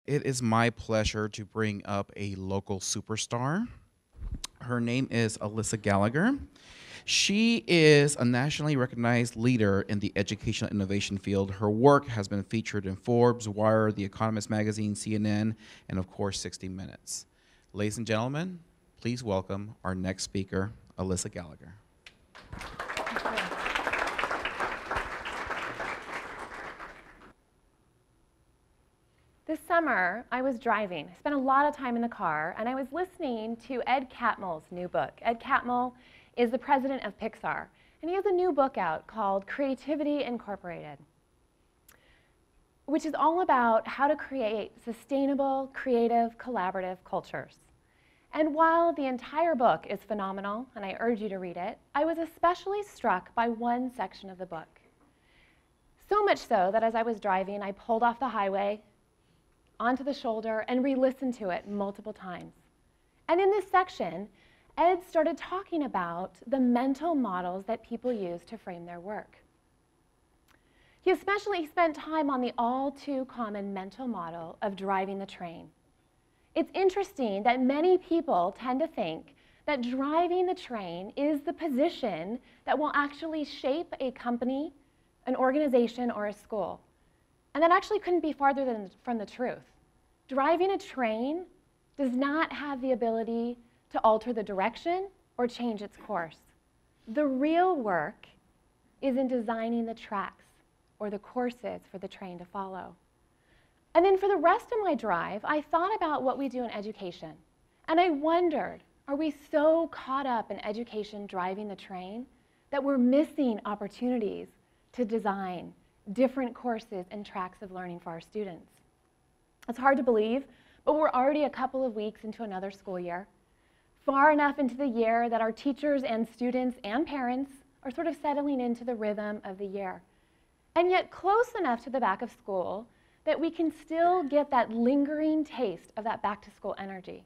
It is my pleasure to bring up a local superstar. Her name is Alyssa Gallagher. She is a nationally recognized leader in the educational innovation field. Her work has been featured in Forbes, Wired, The Economist magazine, CNN, and of course, 60 Minutes. Ladies and gentlemen, please welcome our next speaker, Alyssa Gallagher. This summer, I was driving. I spent a lot of time in the car, and I was listening to Ed Catmull's new book. Ed Catmull is the president of Pixar, and he has a new book out called Creativity Incorporated, which is all about how to create sustainable, creative, collaborative cultures. And while the entire book is phenomenal, and I urge you to read it, I was especially struck by one section of the book. So much so that as I was driving, I pulled off the highway, onto the shoulder, and re-listened to it multiple times. And in this section, Ed started talking about the mental models that people use to frame their work. He especially spent time on the all too common mental model of driving the train. It's interesting that many people tend to think that driving the train is the position that will actually shape a company, an organization, or a school. And that actually couldn't be farther from the truth. Driving a train does not have the ability to alter the direction or change its course. The real work is in designing the tracks or the courses for the train to follow. And then for the rest of my drive, I thought about what we do in education. And I wondered, are we so caught up in education driving the train that we're missing opportunities to design different courses and tracks of learning for our students? It's hard to believe, but we're already a couple of weeks into another school year, far enough into the year that our teachers and students and parents are sort of settling into the rhythm of the year, and yet close enough to the back of school that we can still get that lingering taste of that back-to-school energy.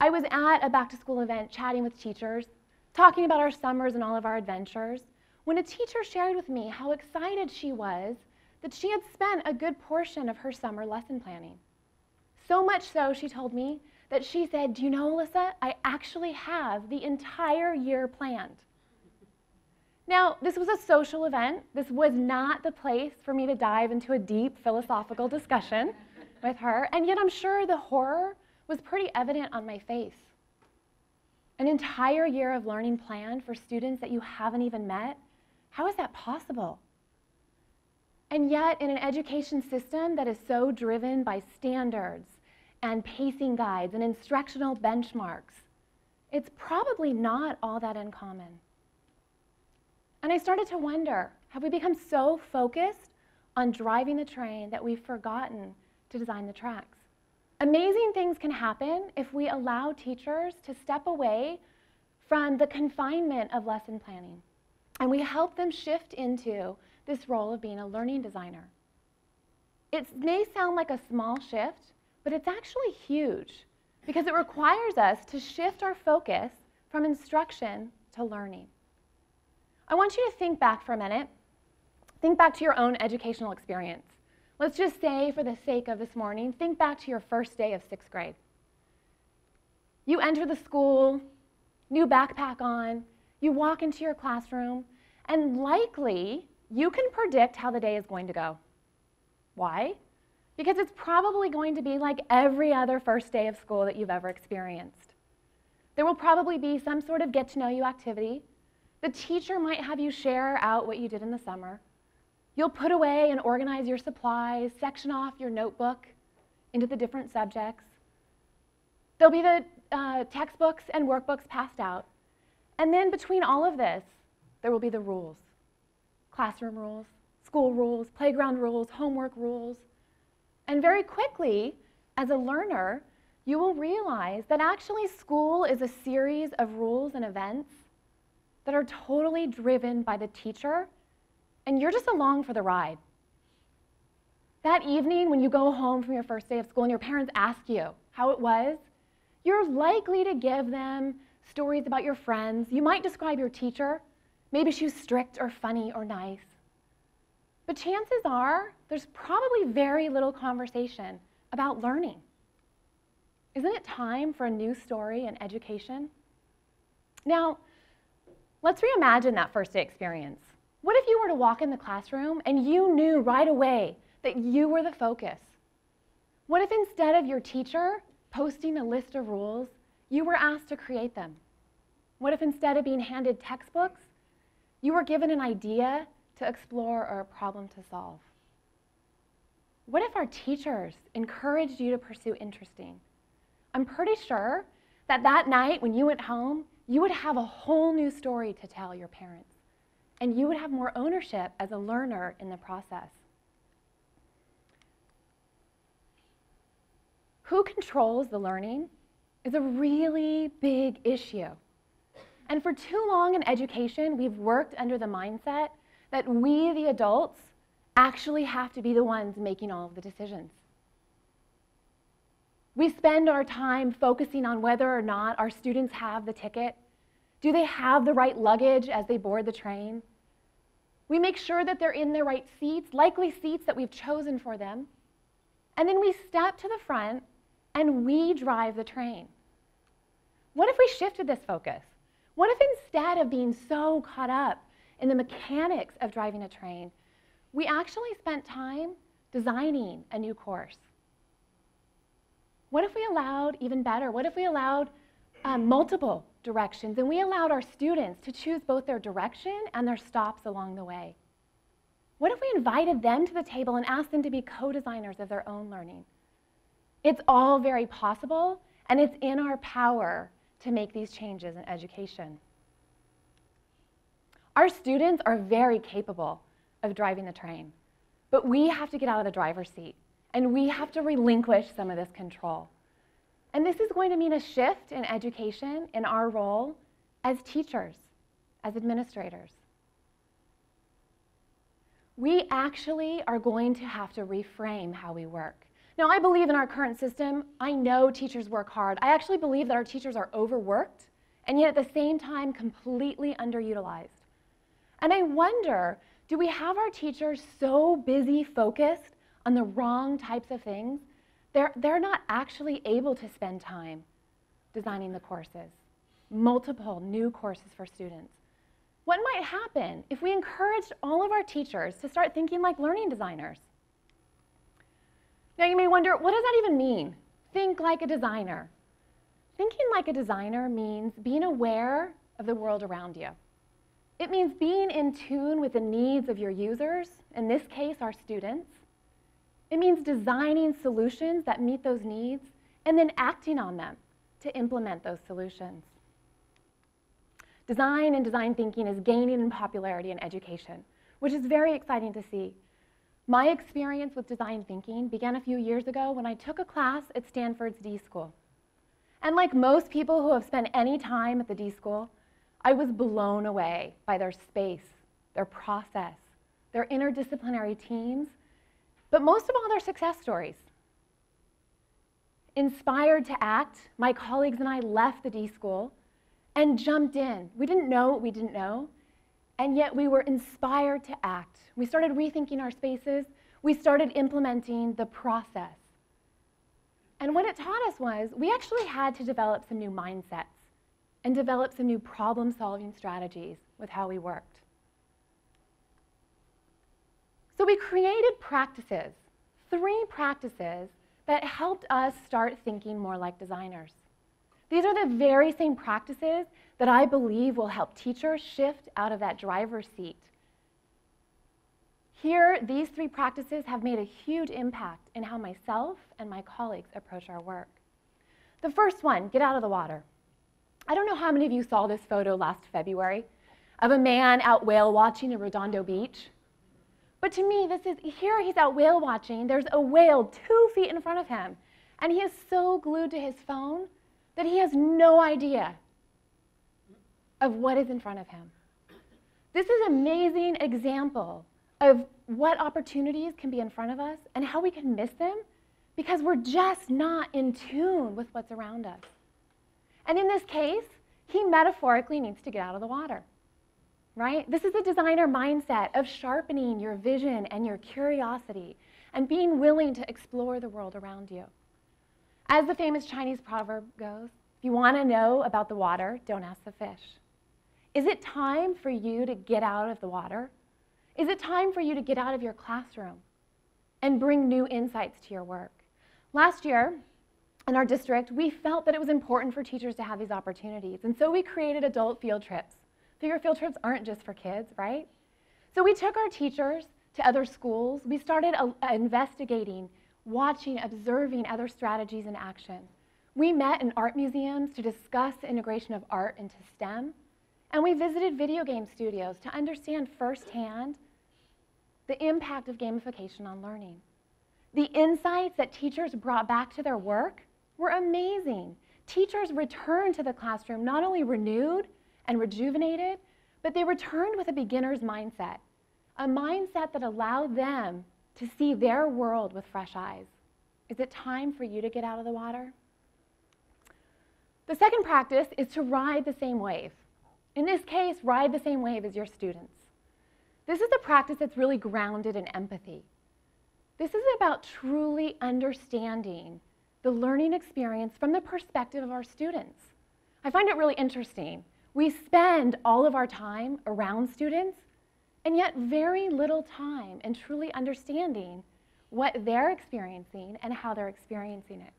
I was at a back-to-school event chatting with teachers, talking about our summers and all of our adventures, when a teacher shared with me how excited she was that she had spent a good portion of her summer lesson planning. So much so, she told me, that she said, "Do you know, Alyssa, I actually have the entire year planned." Now, this was a social event. This was not the place for me to dive into a deep philosophical discussion with her, and yet I'm sure the horror was pretty evident on my face. An entire year of learning planned for students that you haven't even met? How is that possible? And yet, in an education system that is so driven by standards and pacing guides and instructional benchmarks, it's probably not all that uncommon. And I started to wonder, have we become so focused on driving the train that we've forgotten to design the tracks? Amazing things can happen if we allow teachers to step away from the confinement of lesson planning, and we help them shift into this role of being a learning designer. It may sound like a small shift, but it's actually huge because it requires us to shift our focus from instruction to learning. I want you to think back for a minute. Think back to your own educational experience. Let's just say, for the sake of this morning, think back to your first day of 6th grade. You enter the school, new backpack on, you walk into your classroom, and likely you can predict how the day is going to go. Why? Because it's probably going to be like every other first day of school that you've ever experienced. There will probably be some sort of get-to-know-you activity. The teacher might have you share out what you did in the summer. You'll put away and organize your supplies, section off your notebook into the different subjects. There'll be the textbooks and workbooks passed out. And then between all of this, there will be the rules. Classroom rules, school rules, playground rules, homework rules. And very quickly, as a learner, you will realize that actually school is a series of rules and events that are totally driven by the teacher, and you're just along for the ride. That evening when you go home from your first day of school and your parents ask you how it was, you're likely to give them stories about your friends. You might describe your teacher. Maybe she was strict or funny or nice. But chances are there's probably very little conversation about learning. Isn't it time for a new story in education? Now, let's reimagine that first day experience. What if you were to walk in the classroom and you knew right away that you were the focus? What if instead of your teacher posting a list of rules, you were asked to create them? What if instead of being handed textbooks, you were given an idea to explore or a problem to solve? What if our teachers encouraged you to pursue interesting? I'm pretty sure that that night when you went home, you would have a whole new story to tell your parents, and you would have more ownership as a learner in the process. Who controls the learning is a really big issue. And for too long in education, we've worked under the mindset that we, the adults, actually have to be the ones making all of the decisions. We spend our time focusing on whether or not our students have the ticket. Do they have the right luggage as they board the train? We make sure that they're in the right seats, likely seats that we've chosen for them. And then we step to the front and we drive the train. What if we shifted this focus? What if instead of being so caught up in the mechanics of driving a train, we actually spent time designing a new course? What if we allowed, even better, what if we allowed multiple directions and we allowed our students to choose both their direction and their stops along the way? What if we invited them to the table and asked them to be co-designers of their own learning? It's all very possible, and it's in our power to make these changes in education. Our students are very capable of driving the train, but we have to get out of the driver's seat, and we have to relinquish some of this control. And this is going to mean a shift in education in our role as teachers, as administrators. We actually are going to have to reframe how we work. Now, I believe in our current system. I know teachers work hard. I actually believe that our teachers are overworked and yet at the same time completely underutilized. And I wonder, do we have our teachers so busy focused on the wrong types of things, they're not actually able to spend time designing the courses, multiple new courses for students? What might happen if we encouraged all of our teachers to start thinking like learning designers? Now you may wonder, what does that even mean? Think like a designer. Thinking like a designer means being aware of the world around you. It means being in tune with the needs of your users, in this case, our students. It means designing solutions that meet those needs and then acting on them to implement those solutions. Design and design thinking is gaining in popularity in education, which is very exciting to see. My experience with design thinking began a few years ago when I took a class at Stanford's D School. And like most people who have spent any time at the D School, I was blown away by their space, their process, their interdisciplinary teams, but most of all, their success stories. Inspired to act, my colleagues and I left the D School and jumped in. We didn't know what we didn't know, and yet we were inspired to act. We started rethinking our spaces. We started implementing the process. And what it taught us was we actually had to develop some new mindsets and develop some new problem-solving strategies with how we worked. So we created practices, 3 practices that helped us start thinking more like designers. These are the very same practices that I believe will help teachers shift out of that driver's seat. Here, these 3 practices have made a huge impact in how myself and my colleagues approach our work. The first one, get out of the water. I don't know how many of you saw this photo last February of a man out whale watching in Redondo Beach. But to me, here he's out whale watching. There's a whale 2 feet in front of him, and he is so glued to his phone that he has no idea of what is in front of him. This is an amazing example of what opportunities can be in front of us and how we can miss them because we're just not in tune with what's around us. And in this case, he metaphorically needs to get out of the water. right? This is a designer mindset of sharpening your vision and your curiosity and being willing to explore the world around you. As the famous Chinese proverb goes, if you want to know about the water, don't ask the fish. Is it time for you to get out of the water? Is it time for you to get out of your classroom and bring new insights to your work? Last year, in our district, we felt that it was important for teachers to have these opportunities, and so we created adult field trips. Figure field trips aren't just for kids, right? So we took our teachers to other schools. We started investigating, watching, observing other strategies in action. We met in art museums to discuss the integration of art into STEM, and we visited video game studios to understand firsthand the impact of gamification on learning. The insights that teachers brought back to their work were amazing. Teachers returned to the classroom not only renewed and rejuvenated, but they returned with a beginner's mindset, a mindset that allowed them to see their world with fresh eyes. Is it time for you to get out of the water? The second practice is to ride the same wave. In this case, ride the same wave as your students. This is a practice that's really grounded in empathy. This is about truly understanding the learning experience from the perspective of our students. I find it really interesting. We spend all of our time around students, and yet very little time in truly understanding what they're experiencing and how they're experiencing it.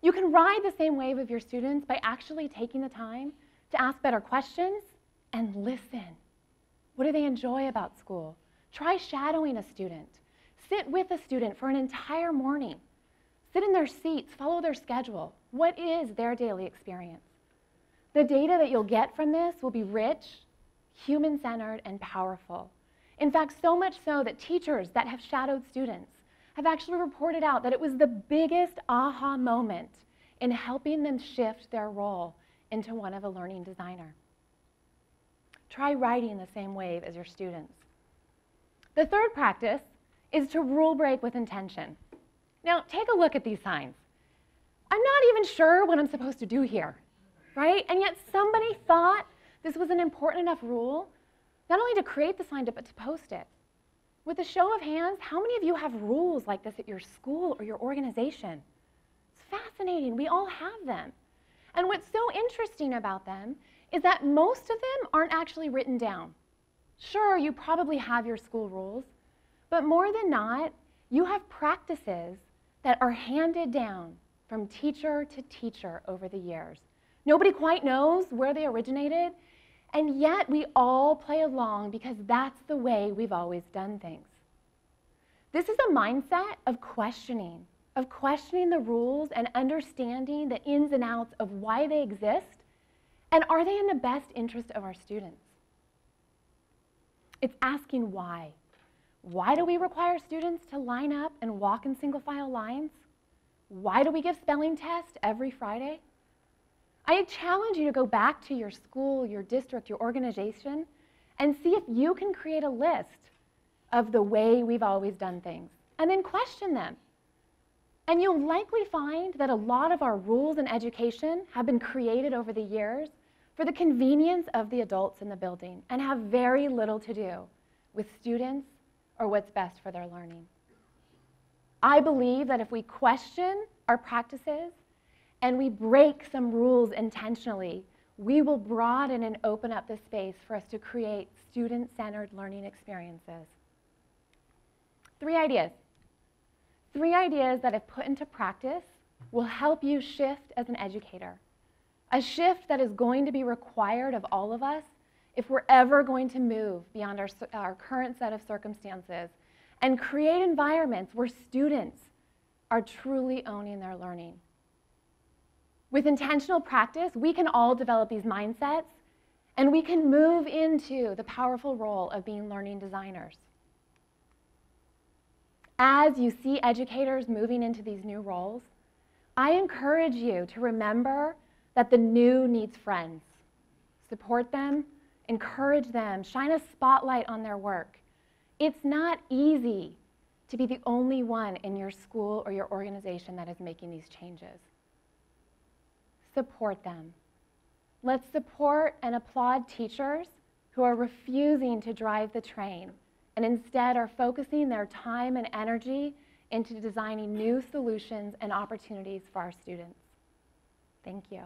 You can ride the same wave of your students by actually taking the time to ask better questions and listen. What do they enjoy about school? Try shadowing a student. Sit with a student for an entire morning. Sit in their seats, follow their schedule. What is their daily experience? The data that you'll get from this will be rich, human-centered, and powerful. In fact, so much so that teachers that have shadowed students have actually reported out that it was the biggest aha moment in helping them shift their role into one of a learning designer. Try riding the same wave as your students. The third practice is to rule break with intention. Now, take a look at these signs. I'm not even sure what I'm supposed to do here, right? And yet somebody thought this was an important enough rule, not only to create the sign, but to post it. With a show of hands, how many of you have rules like this at your school or your organization? It's fascinating. We all have them. And what's so interesting about them is that most of them aren't actually written down. Sure, you probably have your school rules, but more than not, you have practices that are handed down from teacher to teacher over the years. Nobody quite knows where they originated, and yet we all play along because that's the way we've always done things. This is a mindset of questioning the rules and understanding the ins and outs of why they exist, and are they in the best interest of our students? It's asking why. Why do we require students to line up and walk in single file lines? Why do we give spelling tests every Friday? I challenge you to go back to your school, your district, your organization, and see if you can create a list of the way we've always done things, and then question them. And you'll likely find that a lot of our rules in education have been created over the years for the convenience of the adults in the building and have very little to do with students or what's best for their learning. I believe that if we question our practices and we break some rules intentionally, we will broaden and open up the space for us to create student-centered learning experiences. 3 ideas. 3 ideas that, if put into practice, will help you shift as an educator. A shift that is going to be required of all of us if we're ever going to move beyond our current set of circumstances and create environments where students are truly owning their learning. With intentional practice, we can all develop these mindsets, and we can move into the powerful role of being learning designers. As you see educators moving into these new roles, I encourage you to remember that the new needs friends. Support them, encourage them, shine a spotlight on their work. It's not easy to be the only one in your school or your organization that is making these changes. Support them. Let's support and applaud teachers who are refusing to drive the train and instead are focusing their time and energy into designing new solutions and opportunities for our students. Thank you.